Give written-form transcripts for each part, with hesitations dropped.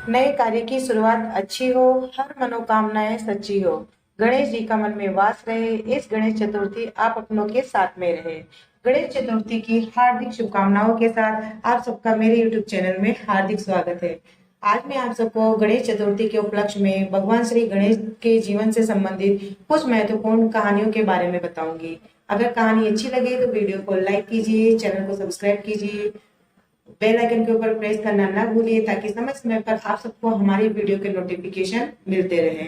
नए कार्य की शुरुआत अच्छी हो, हर मनोकामनाएं सच्ची हो, गणेश जी का मन में वास रहे। इस गणेश चतुर्थी आप अपनों के साथ में रहे। गणेश चतुर्थी की हार्दिक शुभकामनाओं के साथ आप सबका मेरे YouTube चैनल में हार्दिक स्वागत है। आज मैं आप सबको गणेश चतुर्थी के उपलक्ष्य में भगवान श्री गणेश के जीवन से संबंधित कुछ महत्वपूर्ण कहानियों के बारे में बताऊंगी। अगर कहानी अच्छी लगे तो वीडियो को लाइक कीजिए, चैनल को सब्सक्राइब कीजिए, बेल आइकन के ऊपर प्रेस करना ना भूलिए ताकि समय समय पर आप सबको हमारी वीडियो के नोटिफिकेशन मिलते रहे।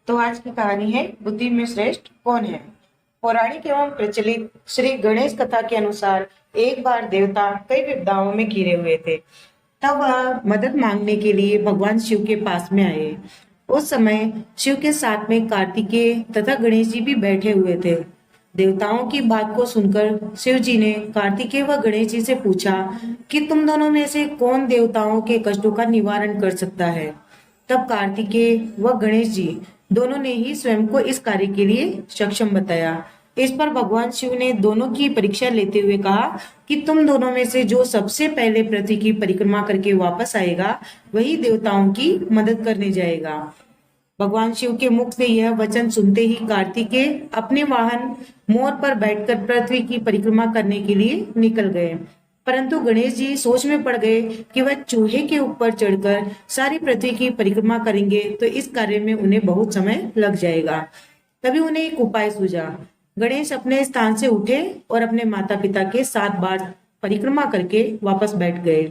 तो आज की कहानी है बुद्धि में श्रेष्ठ कौन है। पौराणिक एवं प्रचलित श्री गणेश कथा के अनुसार एक बार देवता कई विपदाओं में घिरे हुए थे। तब वह मदद मांगने के लिए भगवान शिव के पास में आए। उस समय शिव के साथ में कार्तिकेय तथा गणेश जी भी बैठे हुए थे। देवताओं की बात को सुनकर शिव जी ने कार्तिकेय व गणेश जी से पूछा कि तुम दोनों में से कौन देवताओं के कष्टों का निवारण कर सकता है। तब कार्तिकेय व गणेश जी दोनों ने ही स्वयं को इस कार्य के लिए सक्षम बताया। इस पर भगवान शिव ने दोनों की परीक्षा लेते हुए कहा कि तुम दोनों में से जो सबसे पहले पृथ्वी की परिक्रमा करके वापस आएगा वही देवताओं की मदद करने जाएगा। भगवान शिव के मुख से यह वचन सुनते ही कार्तिकेय अपने वाहन मोर पर बैठकर पृथ्वी की परिक्रमा करने के लिए निकल गए। परंतु गणेश जी सोच में पड़ गए कि वह चूहे के ऊपर चढ़कर सारी पृथ्वी की परिक्रमा करेंगे तो इस कार्य में उन्हें बहुत समय लग जाएगा। तभी उन्हें एक उपाय सूझा। गणेश अपने स्थान से उठे और अपने माता पिता के 7 बार परिक्रमा करके वापस बैठ गए।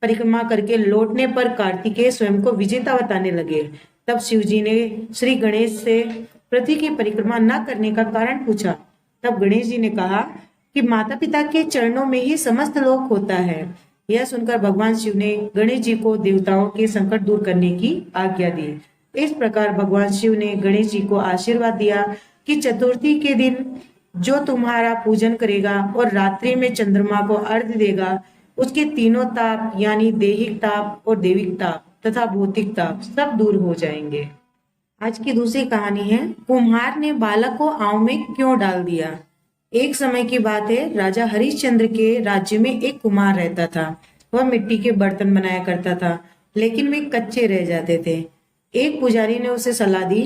परिक्रमा करके लौटने पर कार्तिकेय स्वयं को विजेता बताने लगे। तब शिव जी ने श्री गणेश से पृथ्वी की परिक्रमा न करने का कारण पूछा। तब गणेश जी ने कहा कि माता पिता के चरणों में ही समस्त लोक होता है। यह सुनकर भगवान शिव ने गणेश जी को देवताओं के संकट दूर करने की आज्ञा दी। इस प्रकार भगवान शिव ने गणेश जी को आशीर्वाद दिया कि चतुर्थी के दिन जो तुम्हारा पूजन करेगा और रात्रि में चंद्रमा को अर्घ्य देगा उसके तीनों ताप यानी दैहिक ताप और दैविक ताप तथा भौतिक ताप सब दूर हो जाएंगे। आज की दूसरी कहानी है कुम्हार ने बालक को आंव में क्यों डाल दिया। एक समय की बात है, राजा हरिश्चंद्र के राज्य में एक कुम्हार रहता था। वह मिट्टी के बर्तन बनाया करता था, लेकिन वे कच्चे रह जाते थे। एक पुजारी ने उसे सलाह दी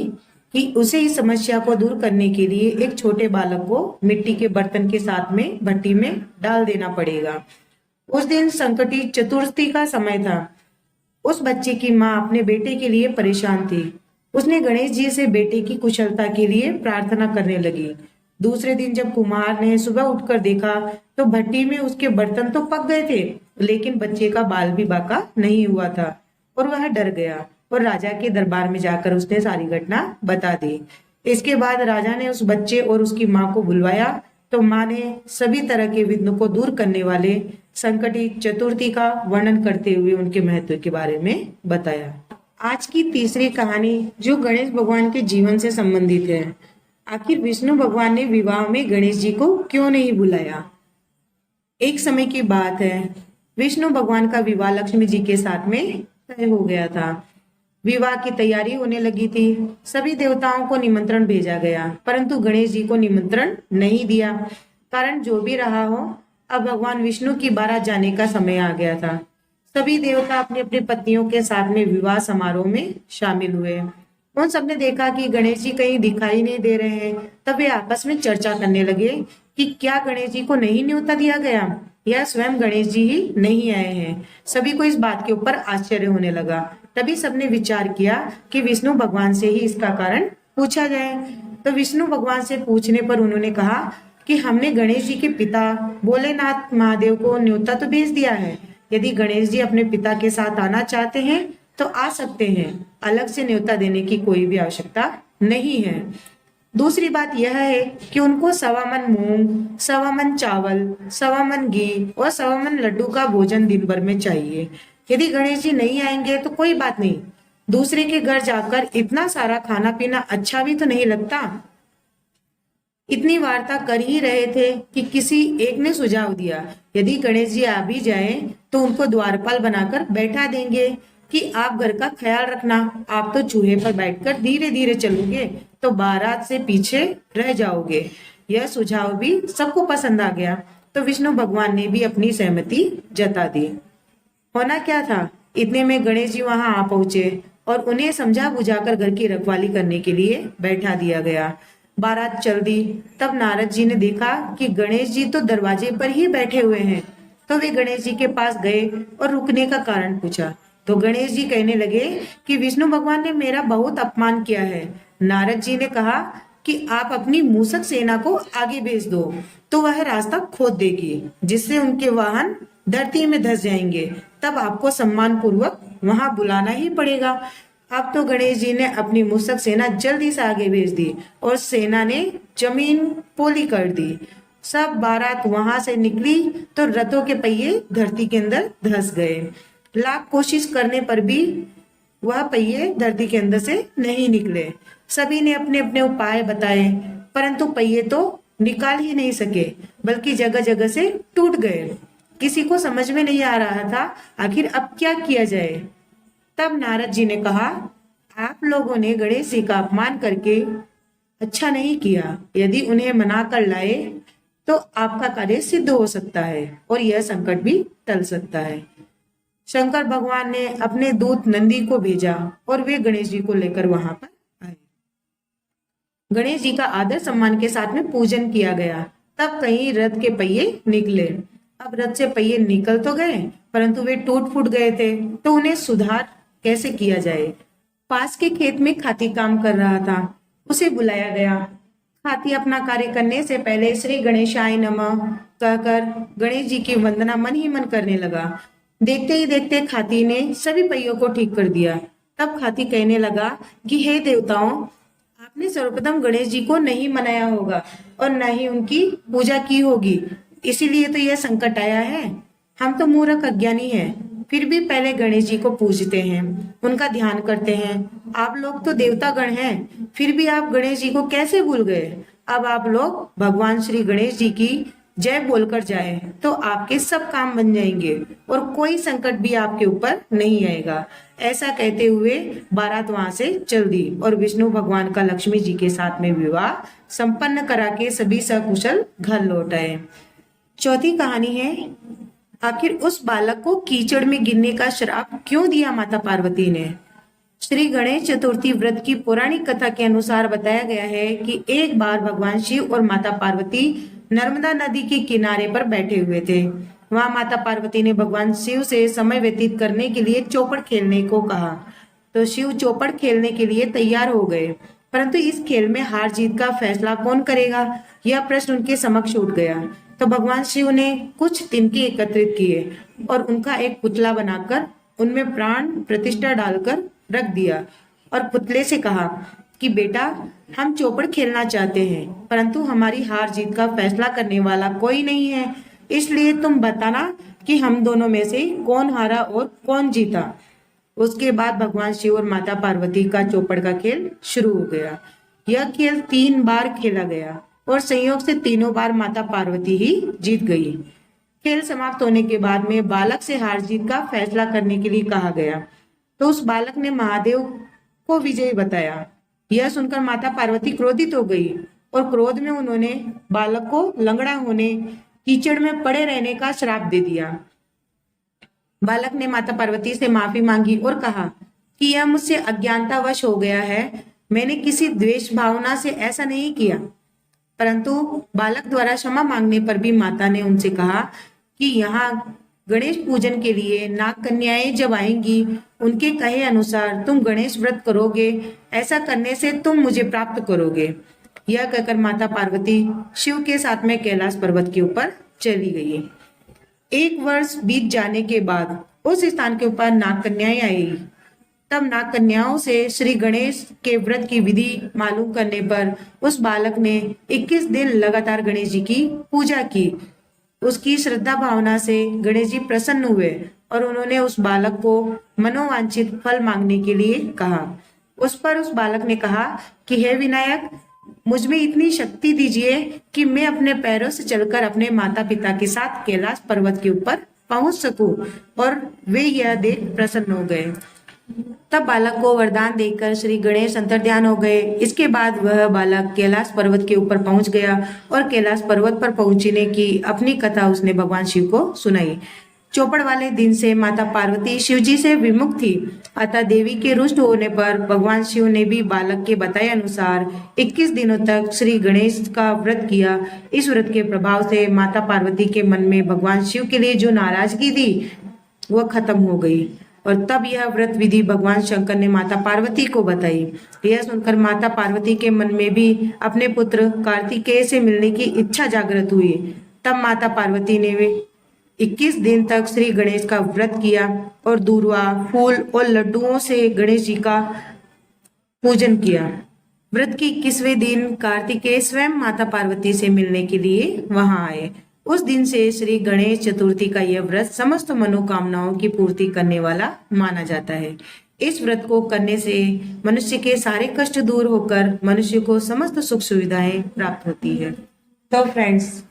कि उसे इस समस्या को दूर करने के लिए एक छोटे बालक को मिट्टी के बर्तन के साथ में भट्टी में डाल देना पड़ेगा। उस दिन संकटी चतुर्थी का समय था। उस बच्चे की माँ अपने बेटे के लिए परेशान थी। उसने गणेश जी से बेटे की कुशलता के लिए प्रार्थना करने लगी। दूसरे दिन जब कुम्हार ने सुबह उठकर देखा तो भट्टी में उसके बर्तन तो पक गए थे, लेकिन बच्चे का बाल भी बाका नहीं हुआ था और वह डर गया और राजा के दरबार में जाकर उसने सारी घटना बता दी। इसके बाद राजा ने उस बच्चे और उसकी माँ को बुलवाया तो माँ ने सभी तरह के विघ्न को दूर करने वाले संकटी चतुर्थी का वर्णन करते हुए उनके महत्व के बारे में बताया। आज की तीसरी कहानी जो गणेश भगवान के जीवन से संबंधित है। आखिर विष्णु भगवान ने विवाह में गणेश जी को क्यों नहीं बुलाया। एक समय की बात है, विष्णु भगवान का विवाह लक्ष्मी जी के साथ में तय हो गया था। विवाह की तैयारी होने लगी थी। सभी देवताओं को निमंत्रण भेजा गया, परंतु गणेश जी को निमंत्रण नहीं दिया। कारण जो भी रहा हो, अब भगवान विष्णु की बारात जाने का समय आ गया था। सभी देवता अपनी अपनी पत्नियों के साथ में विवाह समारोह में शामिल हुए। उन सबने देखा कि गणेश जी कहीं दिखाई नहीं दे रहे हैं। तब वे आपस में चर्चा करने लगे कि क्या गणेश जी को नहीं न्योता दिया गया या स्वयं गणेश जी ही नहीं आए हैं। सभी को इस बात के ऊपर आश्चर्य होने लगा। तभी सबने विचार किया कि विष्णु भगवान से ही इसका कारण पूछा जाए। तो विष्णु भगवान से पूछने पर उन्होंने कहा कि हमने गणेश जी के पिता भोलेनाथ महादेव को न्योता तो भेज दिया है। यदि गणेश जी अपने पिता के साथ आना चाहते हैं तो आ सकते हैं। अलग से न्योता देने की कोई भी आवश्यकता नहीं है। दूसरी बात यह है कि उनको 1.25 मन मूंग, 1.25 मन चावल, 1.25 मन घी और 1.25 मन लड्डू का भोजन दिन भर में चाहिए। यदि गणेश जी नहीं आएंगे तो कोई बात नहीं, दूसरे के घर जाकर इतना सारा खाना पीना अच्छा भी तो नहीं लगता। इतनी वार्ता कर ही रहे थे कि किसी एक ने सुझाव दिया, यदि गणेश जी आ भी जाए तो उनको द्वारपाल बनाकर बैठा देंगे कि आप घर का ख्याल रखना। आप तो चूहे पर बैठकर धीरे धीरे चलोगे तो बारात से पीछे रह जाओगे। यह सुझाव भी सबको पसंद आ गया तो विष्णु भगवान ने भी अपनी सहमति जता दी। होना क्या था, इतने में गणेश जी वहां आ पहुंचे और उन्हें समझा बुझाकर घर की रखवाली करने के लिए बैठा दिया गया। बारात चल दी। तब नारद जी ने देखा कि गणेश जी तो दरवाजे पर ही बैठे हुए हैं। तो वे गणेश जी के पास गए और रुकने का कारण पूछा। तो गणेश जी कहने लगे कि विष्णु भगवान ने मेरा बहुत अपमान किया है। नारद जी ने कहा कि आप अपनी मूसक सेना को आगे भेज दो, तो वह रास्ता खोद देगी, जिससे उनके वाहन धरती में धंस जाएंगे। तब आपको सम्मान पूर्वक वहां बुलाना ही पड़ेगा। अब तो गणेश जी ने अपनी मूसक सेना जल्दी से आगे भेज दी और सेना ने जमीन पोली कर दी। सब बारात वहां से निकली तो रथों के पहिए धरती के अंदर धंस गए। लाख कोशिश करने पर भी वह पहिए धरती के अंदर से नहीं निकले। सभी ने अपने अपने उपाय बताए, परंतु पहिए तो निकाल ही नहीं सके, बल्कि जगह जगह से टूट गए। किसी को समझ में नहीं आ रहा था आखिर अब क्या किया जाए। तब नारद जी ने कहा, आप लोगों ने गणेश जी का अपमान करके अच्छा नहीं किया। यदि उन्हें मना कर लाए तो आपका कार्य सिद्ध हो सकता है और यह संकट भी टल सकता है। शंकर भगवान ने अपने दूत नंदी को भेजा और वे गणेश जी को लेकर वहां पर आए। गणेश जी का आदर सम्मान के साथ में पूजन किया गया। तब कहीं रथ के पहिए निकले। अब रथ से पहिए निकल तो गए, परंतु वे टूट फूट गए थे, तो उन्हें सुधार कैसे किया जाए। पास के खेत में खाती काम कर रहा था, उसे बुलाया गया। हाथी अपना कार्य करने से पहले श्री गणेशाय नमः कहकर गणेश जी की वंदना मन ही मन करने लगा। देखते ही देखते खाती ने सभी पहियों को ठीक कर दिया। तब खाती कहने लगा कि हे देवताओं, आपने सर्वप्रथम गणेश जी को नहीं मनाया होगा और न ही उनकी पूजा की होगी, इसीलिए तो यह संकट आया है। हम तो मूर्ख अज्ञानी हैं, फिर भी पहले गणेश जी को पूजते हैं, उनका ध्यान करते हैं। आप लोग तो देवता गण हैं, फिर भी आप गणेश जी को कैसे भूल गए। अब आप लोग भगवान श्री गणेश जी की जय बोलकर जाए तो आपके सब काम बन जाएंगे और कोई संकट भी आपके ऊपर नहीं आएगा। ऐसा कहते हुए बारात वहां से चल दी और विष्णु भगवान का लक्ष्मी जी के साथ में विवाह संपन्न करा के सभी सकुशल घर लौट आए। चौथी कहानी है, आखिर उस बालक को कीचड़ में गिरने का श्राप क्यों दिया माता पार्वती ने। श्री गणेश चतुर्थी व्रत की पौराणिक कथा के अनुसार बताया गया है कि एक बार भगवान शिव और माता पार्वती नर्मदा नदी के किनारे पर बैठे हुए थे। वहां माता पार्वती ने भगवान शिव से समय व्यतीत करने के लिए चौपड़ खेलने को कहा, तो शिव चौपड़ खेलने के लिए तैयार हो गए, परंतु इस खेल में हार जीत का फैसला कौन करेगा, यह प्रश्न उनके समक्ष उठ गया। तो भगवान शिव ने कुछ तिनके एकत्रित किए और उनका एक पुतला बनाकर उनमें प्राण प्रतिष्ठा डालकर रख दिया और पुतले से कहा कि बेटा, हम चौपड़ खेलना चाहते हैं, परंतु हमारी हार जीत का फैसला करने वाला कोई नहीं है, इसलिए तुम बताना कि हम दोनों में से कौन हारा और कौन जीता। उसके बाद भगवान शिव और माता पार्वती का चौपड़ का खेल शुरू हो गया। यह खेल 3 बार खेला गया और संयोग से तीनों बार माता पार्वती ही जीत गई। खेल समाप्त होने के बाद में बालक से हार जीत का फैसला करने के लिए कहा गया, तो उस बालक ने महादेव को विजयी बताया। यह सुनकर माता पार्वती क्रोधित हो गई और क्रोध में उन्होंने बालक को लंगड़ा होने, कीचड़ में पड़े रहने का श्राप दे दिया। बालक ने माता पार्वती से माफी मांगी और कहा कि यह मुझसे अज्ञानतावश हो गया है, मैंने किसी द्वेष भावना से ऐसा नहीं किया। परंतु बालक द्वारा क्षमा मांगने पर भी माता ने उनसे कहा कि यहाँ गणेश पूजन के लिए नाग कन्याएं जब आएंगी, उनके कहे अनुसार तुम गणेश व्रत करोगे, ऐसा करने से तुम मुझे प्राप्त करोगे। यह कहकर माता पार्वती शिव के साथ में कैलाश पर्वत के ऊपर चली गई। 1 वर्ष बीत जाने के बाद उस स्थान के ऊपर नाग कन्याएं आई। तब नाग कन्याओं से श्री गणेश के व्रत की विधि मालूम करने पर उस बालक ने 21 दिन लगातार गणेश जी की पूजा की। उसकी श्रद्धा भावना से गणेश जी प्रसन्न हुए और उन्होंने उस बालक को मनोवांछित फल मांगने के लिए कहा। उस पर उस बालक ने कहा कि हे विनायक, मुझ में इतनी शक्ति दीजिए कि मैं अपने पैरों से चलकर अपने माता पिता के साथ कैलाश पर्वत के ऊपर पहुंच सकूं। और वे यह देख प्रसन्न हो गए। तब बालक को वरदान देकर श्री गणेश अंतर्ध्यान हो गए। इसके बाद वह बालक कैलाश पर्वत के ऊपर पहुंच गया और कैलाश पर्वत पर पहुंचने की अपनी कथा उसने भगवान शिव को सुनाई। चौपड़ वाले दिन से माता पार्वती शिवजी से विमुख थी, अतः देवी के रुष्ट होने पर भगवान शिव ने भी बालक के बताए अनुसार 21 दिनों तक श्री गणेश का व्रत किया। इस व्रत के प्रभाव से माता पार्वती के मन में भगवान शिव के लिए जो नाराजगी थी वह खत्म हो गई और तब यह व्रत विधि भगवान शंकर ने माता पार्वती को बताई। यह सुनकर माता पार्वती के मन में भी अपने पुत्र कार्तिकेय से मिलने की इच्छा जागृत हुई। तब माता पार्वती ने 21 दिन तक श्री गणेश का व्रत किया और दूर्वा, फूल और लड्डुओं से गणेश जी का पूजन किया। व्रत के 21वें दिन कार्तिकेय स्वयं माता पार्वती से मिलने के लिए वहां आए। उस दिन से श्री गणेश चतुर्थी का यह व्रत समस्त मनोकामनाओं की पूर्ति करने वाला माना जाता है। इस व्रत को करने से मनुष्य के सारे कष्ट दूर होकर मनुष्य को समस्त सुख सुविधाएं प्राप्त होती है। तो फ्रेंड्स,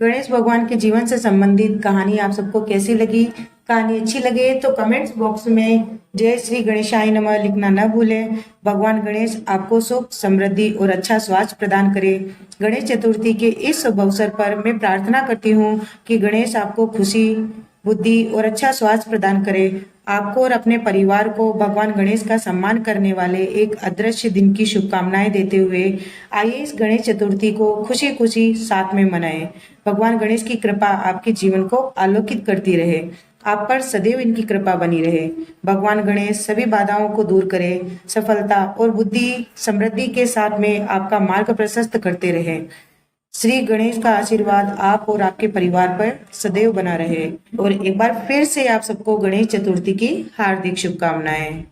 गणेश भगवान के जीवन से संबंधित कहानी आप सबको कैसी लगी? कहानी अच्छी लगे तो कमेंट्स बॉक्स में जय श्री गणेशाय नमः लिखना न भूलें। भगवान गणेश आपको सुख, समृद्धि और अच्छा स्वास्थ्य प्रदान करे। गणेश चतुर्थी के इस शुभ अवसर पर मैं प्रार्थना करती हूँ कि गणेश आपको खुशी, बुद्धि और अच्छा स्वास्थ्य प्रदान करे। आपको और अपने परिवार को भगवान गणेश का सम्मान करने वाले एक अदृश्य दिन की शुभकामनाएं देते हुए आइए इस गणेश चतुर्थी को खुशी खुशी साथ में मनाएं। भगवान गणेश की कृपा आपके जीवन को आलोकित करती रहे, आप पर सदैव इनकी कृपा बनी रहे। भगवान गणेश सभी बाधाओं को दूर करे, सफलता और बुद्धि समृद्धि के साथ में आपका मार्ग प्रशस्त करते रहे। श्री गणेश का आशीर्वाद आप और आपके परिवार पर सदैव बना रहे। और एक बार फिर से आप सबको गणेश चतुर्थी की हार्दिक शुभकामनाएं।